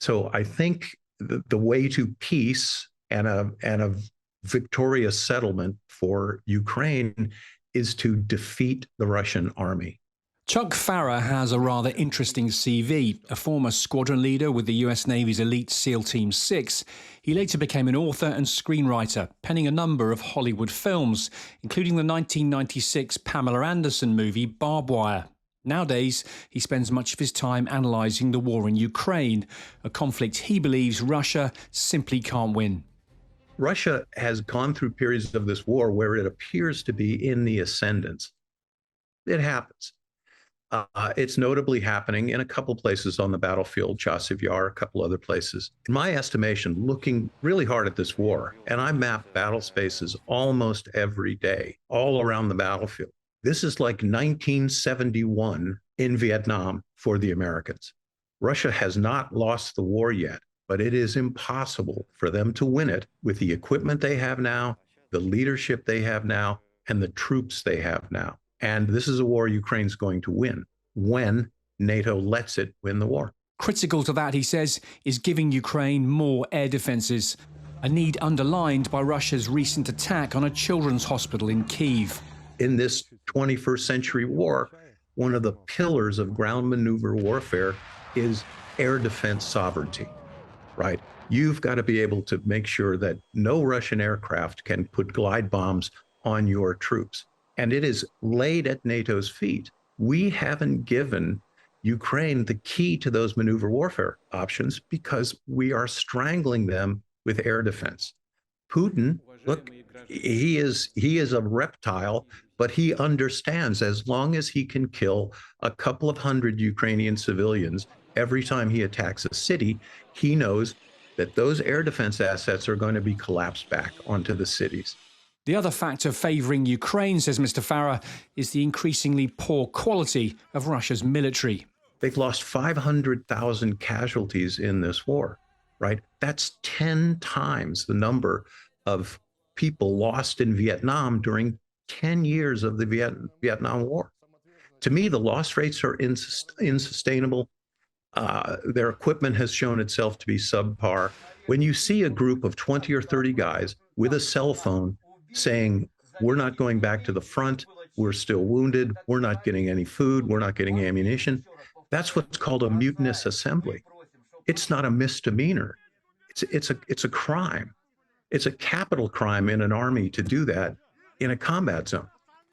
So I think the way to peace and a victorious settlement for Ukraine is to defeat the Russian army. Chuck Pfarrer has a rather interesting CV. A former squadron leader with the US Navy's elite SEAL Team 6, he later became an author and screenwriter, penning a number of Hollywood films, including the 1996 Pamela Anderson movie Barb Wire. Nowadays, he spends much of his time analysing the war in Ukraine, a conflict he believes Russia simply can't win. Russia has gone through periods of this war where it appears to be in the ascendant. It happens. It's notably happening in a couple places on the battlefield, Chasiv Yar, a couple other places. In my estimation, looking really hard at this war, and I map battle spaces almost every day, all around the battlefield. This is like 1971 in Vietnam for the Americans. Russia has not lost the war yet, but it is impossible for them to win it with the equipment they have now, the leadership they have now, and the troops they have now. And this is a war Ukraine's going to win when NATO lets it win the war. Critical to that, he says, is giving Ukraine more air defences, a need underlined by Russia's recent attack on a children's hospital in Kyiv. In this 21st century war, one of the pillars of ground maneuver warfare is air defense sovereignty, right? You've got to be able to make sure that no Russian aircraft can put glide bombs on your troops. And it is laid at NATO's feet. We haven't given Ukraine the key to those maneuver warfare options because we are strangling them with air defense. Putin, look, he is a reptile, but he understands as long as he can kill a couple of hundred Ukrainian civilians every time he attacks a city, he knows that those air defense assets are going to be collapsed back onto the cities. The other factor favouring Ukraine, says Mr. Pfarrer, is the increasingly poor quality of Russia's military. They've lost 500,000 casualties in this war, right? That's 10 times the number of people lost in Vietnam during 10 years of the Vietnam War. To me, the loss rates are unsustainable. Their equipment has shown itself to be subpar. When you see a group of 20 or 30 guys with a cell phone saying, we're not going back to the front, we're still wounded, we're not getting any food, we're not getting ammunition, that's what's called a mutinous assembly. It's not a misdemeanor. It's a crime. It's a capital crime in an army to do that in a combat zone.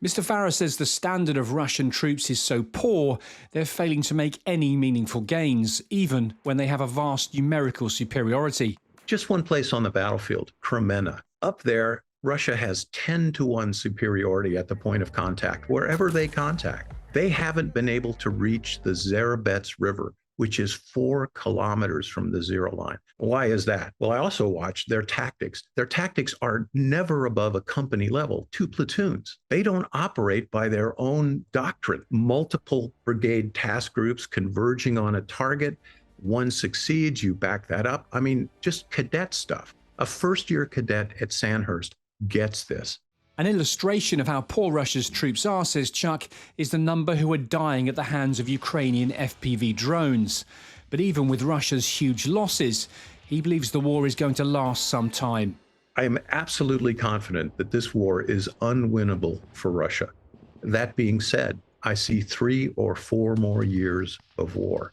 Mr. Pfarrer says the standard of Russian troops is so poor, they're failing to make any meaningful gains, even when they have a vast numerical superiority. Just one place on the battlefield, Kremenna. Up there, Russia has 10-to-1 superiority at the point of contact, wherever they contact. They haven't been able to reach the Zarabets River, which is 4 kilometers from the zero line. Why is that? Well, I also watched their tactics. Their tactics are never above a company level, 2 platoons. They don't operate by their own doctrine. Multiple brigade task groups converging on a target. One succeeds, you back that up. I mean, just cadet stuff. A first-year cadet at Sandhurst gets this. An illustration of how poor Russia's troops are, says Chuck, is the number who are dying at the hands of Ukrainian FPV drones. But even with Russia's huge losses, he believes the war is going to last some time. I am absolutely confident that this war is unwinnable for Russia. That being said, I see 3 or 4 more years of war.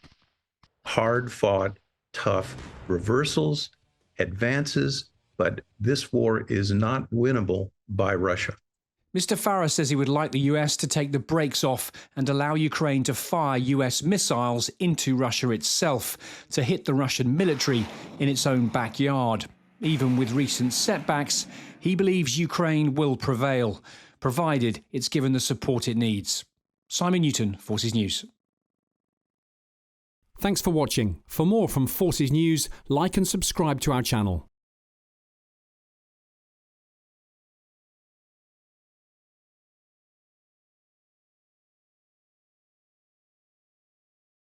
Hard-fought, tough reversals, advances, but this war is not winnable by Russia. Mr. Pfarrer says he would like the US to take the brakes off and allow Ukraine to fire US missiles into Russia itself to hit the Russian military in its own backyard. Even with recent setbacks, he believes Ukraine will prevail, provided it's given the support it needs. Simon Newton, Forces News. Thanks for watching. For more from Forces News, like and subscribe to our channel.